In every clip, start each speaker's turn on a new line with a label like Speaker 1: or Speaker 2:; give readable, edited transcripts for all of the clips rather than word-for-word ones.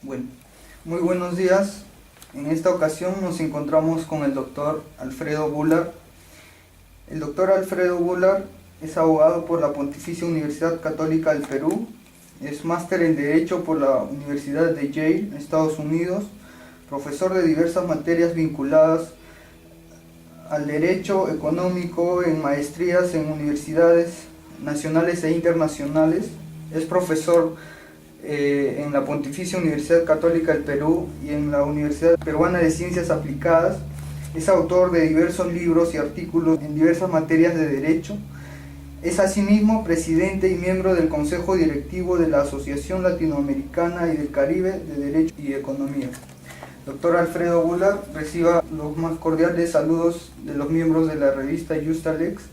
Speaker 1: Bueno, muy buenos días. En esta ocasión nos encontramos con el doctor Alfredo Bular. El doctor Alfredo Bular es abogado por la Pontificia Universidad Católica del Perú, es máster en Derecho por la Universidad de Yale, Estados Unidos, profesor de diversas materias vinculadas al derecho económico en maestrías en universidades nacionales e internacionales. Es profesor en la Pontificia Universidad Católica del Perú y en la Universidad Peruana de Ciencias Aplicadas. Es autor de diversos libros y artículos en diversas materias de derecho. Es asimismo presidente y miembro del Consejo Directivo de la Asociación Latinoamericana y del Caribe de Derecho y Economía. Doctor Alfredo Bular, reciba los más cordiales saludos de los miembros de la revista Justalex.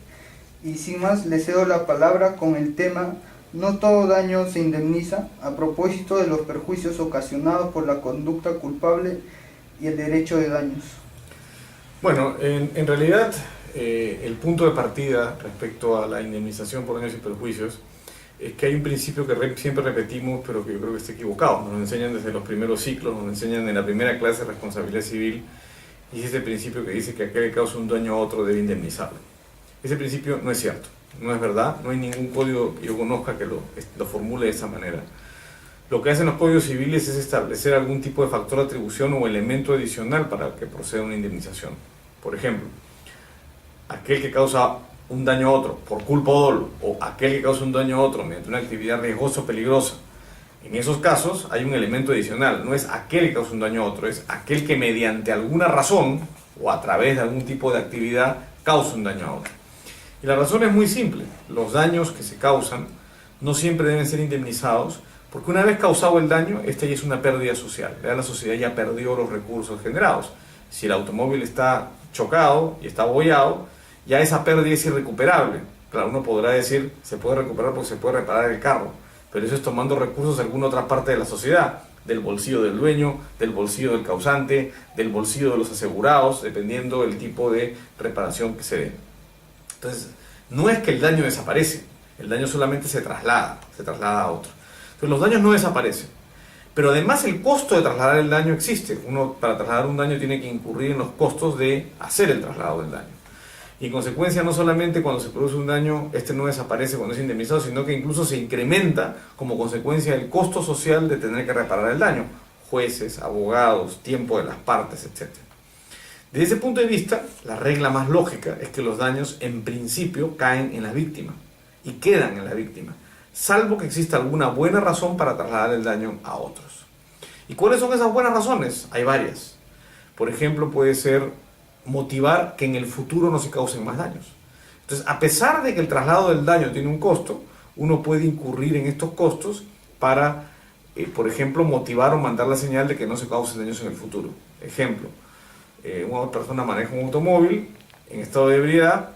Speaker 1: Y sin más, le cedo la palabra con el tema "No todo daño se indemniza", a propósito de los perjuicios ocasionados por la conducta culpable y el derecho de daños.
Speaker 2: Bueno, en realidad el punto de partida respecto a la indemnización por daños y perjuicios es que hay un principio que siempre repetimos, pero que yo creo que está equivocado. Nos lo enseñan desde los primeros ciclos, nos lo enseñan en la primera clase de responsabilidad civil, y es ese principio que dice que aquel que causa un daño a otro debe indemnizarlo. Ese principio no es cierto, no es verdad, no hay ningún código que yo conozca que lo formule de esa manera. Lo que hacen los códigos civiles es establecer algún tipo de factor de atribución o elemento adicional para que proceda una indemnización. Por ejemplo, aquel que causa un daño a otro por culpa o dolo, o aquel que causa un daño a otro mediante una actividad riesgosa o peligrosa. En esos casos hay un elemento adicional, no es aquel que causa un daño a otro, es aquel que mediante alguna razón o a través de algún tipo de actividad causa un daño a otro. Y la razón es muy simple: los daños que se causan no siempre deben ser indemnizados, porque una vez causado el daño, esta ya es una pérdida social. La sociedad ya perdió los recursos generados. Si el automóvil está chocado y está abollado, ya esa pérdida es irrecuperable. Claro, uno podrá decir, se puede recuperar porque se puede reparar el carro, pero eso es tomando recursos de alguna otra parte de la sociedad, del bolsillo del dueño, del bolsillo del causante, del bolsillo de los asegurados, dependiendo del tipo de reparación que se dé. Entonces, no es que el daño desaparece, el daño solamente se traslada a otro. Entonces, los daños no desaparecen, pero además el costo de trasladar el daño existe. Uno, para trasladar un daño, tiene que incurrir en los costos de hacer el traslado del daño. Y en consecuencia, no solamente cuando se produce un daño, este no desaparece cuando es indemnizado, sino que incluso se incrementa como consecuencia del costo social de tener que reparar el daño. Jueces, abogados, tiempo de las partes, etc. Desde ese punto de vista, la regla más lógica es que los daños en principio caen en la víctima y quedan en la víctima, salvo que exista alguna buena razón para trasladar el daño a otros. ¿Y cuáles son esas buenas razones? Hay varias. Por ejemplo, puede ser motivar que en el futuro no se causen más daños. Entonces, a pesar de que el traslado del daño tiene un costo, uno puede incurrir en estos costos para, por ejemplo, motivar o mandar la señal de que no se causen daños en el futuro. Ejemplo: una persona maneja un automóvil en estado de ebriedad,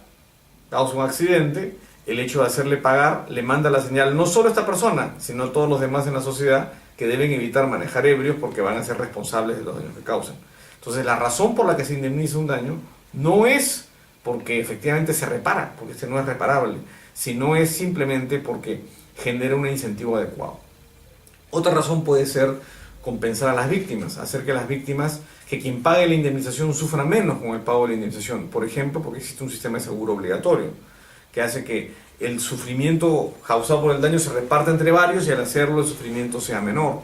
Speaker 2: causa un accidente, el hecho de hacerle pagar le manda la señal no solo a esta persona, sino a todos los demás en la sociedad, que deben evitar manejar ebrios porque van a ser responsables de los daños que causan. Entonces, la razón por la que se indemniza un daño no es porque efectivamente se repara, porque este no es reparable, sino es simplemente porque genera un incentivo adecuado. Otra razón puede ser compensar a las víctimas, hacer que las víctimas, que quien pague la indemnización sufra menos con el pago de la indemnización. Por ejemplo, porque existe un sistema de seguro obligatorio que hace que el sufrimiento causado por el daño se reparta entre varios y al hacerlo el sufrimiento sea menor.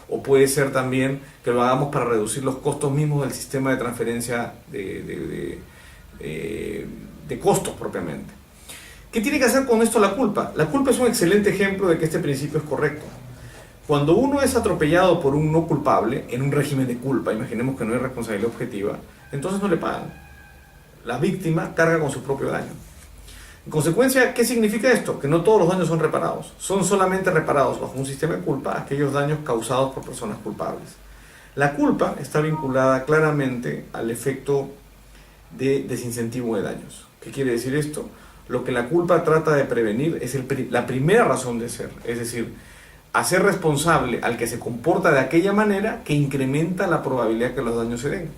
Speaker 2: O puede ser también que lo hagamos para reducir los costos mismos del sistema de transferencia de costos propiamente. ¿Qué tiene que hacer con esto la culpa? La culpa es un excelente ejemplo de que este principio es correcto. Cuando uno es atropellado por un no culpable, en un régimen de culpa, imaginemos que no hay responsabilidad objetiva, entonces no le pagan. La víctima carga con su propio daño. En consecuencia, ¿qué significa esto? Que no todos los daños son reparados. Son solamente reparados bajo un sistema de culpa aquellos daños causados por personas culpables. La culpa está vinculada claramente al efecto de desincentivo de daños. ¿Qué quiere decir esto? Lo que la culpa trata de prevenir es la primera razón de ser, es decir, hacer responsable al que se comporta de aquella manera que incrementa la probabilidad que los daños se den.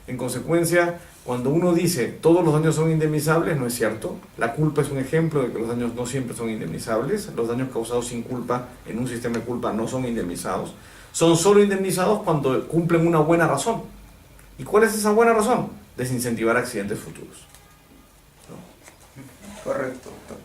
Speaker 2: En consecuencia, cuando uno dice todos los daños son indemnizables, no es cierto. La culpa es un ejemplo de que los daños no siempre son indemnizables. Los daños causados sin culpa en un sistema de culpa no son indemnizados. Son solo indemnizados cuando cumplen una buena razón. ¿Y cuál es esa buena razón? Desincentivar accidentes futuros. ¿No?
Speaker 1: Correcto, doctor.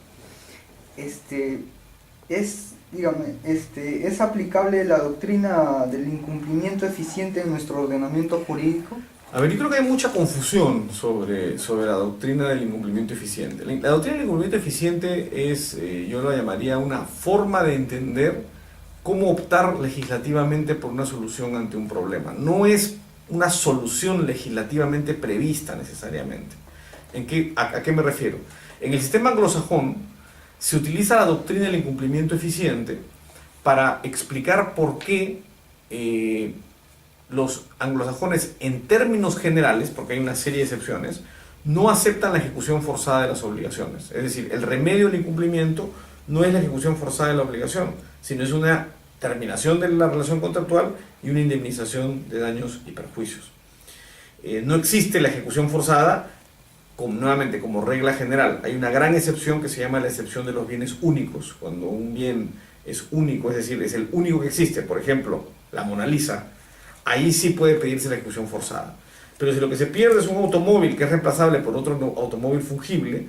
Speaker 1: ¿Es aplicable la doctrina del incumplimiento eficiente en nuestro ordenamiento jurídico?
Speaker 2: A ver, yo creo que hay mucha confusión sobre la doctrina del incumplimiento eficiente. La doctrina del incumplimiento eficiente es, yo lo llamaría una forma de entender cómo optar legislativamente por una solución ante un problema. No es una solución legislativamente prevista necesariamente. ¿A qué me refiero? En el sistema anglosajón se utiliza la doctrina del incumplimiento eficiente para explicar por qué los anglosajones, en términos generales, porque hay una serie de excepciones, no aceptan la ejecución forzada de las obligaciones. Es decir, el remedio del incumplimiento no es la ejecución forzada de la obligación, sino es una terminación de la relación contractual y una indemnización de daños y perjuicios. No existe la ejecución forzada nuevamente como regla general. Hay una gran excepción que se llama la excepción de los bienes únicos. Cuando un bien es único, es decir, es el único que existe, por ejemplo, la Mona Lisa, ahí sí puede pedirse la ejecución forzada. Pero si lo que se pierde es un automóvil que es reemplazable por otro automóvil fungible,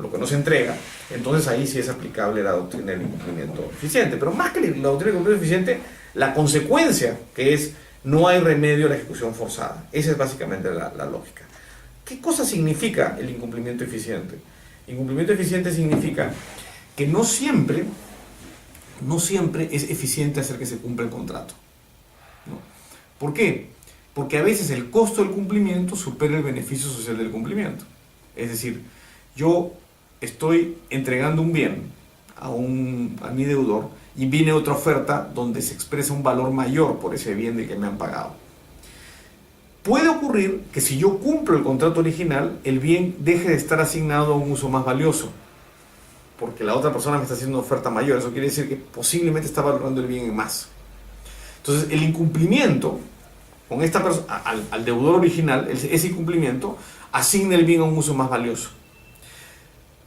Speaker 2: lo que no se entrega, entonces ahí sí es aplicable la doctrina del incumplimiento eficiente. Pero más que la doctrina del incumplimiento eficiente, la consecuencia, que es no hay remedio a la ejecución forzada. Esa es básicamente la lógica. ¿Qué cosa significa el incumplimiento eficiente? Incumplimiento eficiente significa que no siempre es eficiente hacer que se cumpla el contrato, ¿no? ¿Por qué? Porque a veces el costo del cumplimiento supera el beneficio social del cumplimiento. Es decir, yo estoy entregando un bien a mi deudor y viene otra oferta donde se expresa un valor mayor por ese bien del que me han pagado. Puede ocurrir que si yo cumplo el contrato original, el bien deje de estar asignado a un uso más valioso, porque la otra persona me está haciendo una oferta mayor. Eso quiere decir que posiblemente está valorando el bien en más. Entonces, el incumplimiento con esta persona, al deudor original, ese incumplimiento asigna el bien a un uso más valioso.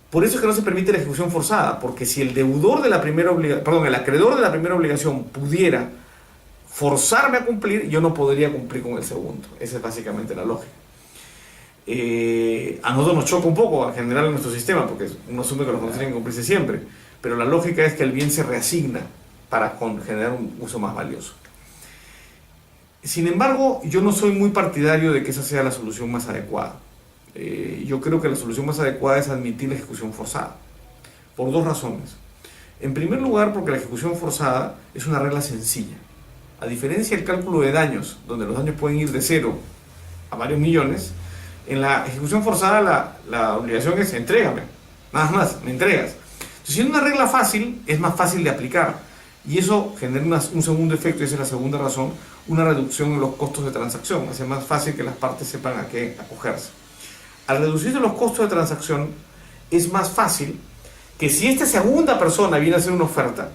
Speaker 2: Por eso es que no se permite la ejecución forzada, porque si el deudor de la primera obligación, el acreedor de la primera obligación pudiera forzarme a cumplir, yo no podría cumplir con el segundo. Esa es básicamente la lógica. A nosotros nos choca un poco en general en nuestro sistema, porque uno asume que los contratos tienen que cumplirse siempre, pero la lógica es que el bien se reasigna para generar un uso más valioso. Sin embargo, yo no soy muy partidario de que esa sea la solución más adecuada. Yo creo que la solución más adecuada es admitir la ejecución forzada, por dos razones. En primer lugar, porque la ejecución forzada es una regla sencilla. A diferencia del cálculo de daños, donde los daños pueden ir de 0 a varios millones, en la ejecución forzada la obligación es entrégame, nada más, me entregas. Entonces, si es una regla fácil, es más fácil de aplicar, y eso genera un segundo efecto, y esa es la segunda razón, una reducción en los costos de transacción. Hace más fácil que las partes sepan a qué acogerse. Al reducirse los costos de transacción, es más fácil que si esta segunda persona viene a hacer una oferta,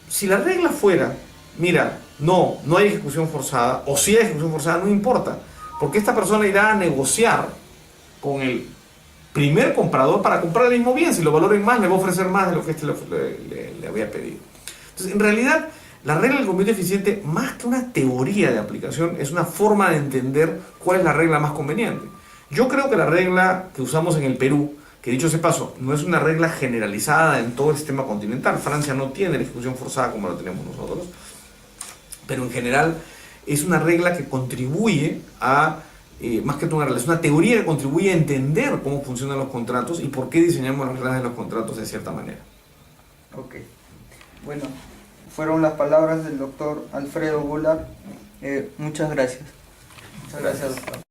Speaker 2: si la regla fuera, mira, no hay ejecución forzada, o si hay ejecución forzada, no importa, porque esta persona irá a negociar con el primer comprador para comprar el mismo bien. Si lo valoren más, le va a ofrecer más de lo que le había pedido. Entonces, en realidad, la regla del cumplimiento eficiente, más que una teoría de aplicación, es una forma de entender cuál es la regla más conveniente. Yo creo que la regla que usamos en el Perú, que dicho sea paso, no es una regla generalizada en todo el sistema continental. Francia no tiene la ejecución forzada como la tenemos nosotros, pero en general es una regla que contribuye a, más que una regla, es una teoría que contribuye a entender cómo funcionan los contratos y por qué diseñamos las reglas de los contratos de cierta manera.
Speaker 1: Ok. Bueno, fueron las palabras del doctor Alfredo Bullard. Muchas gracias. Muchas gracias, doctor.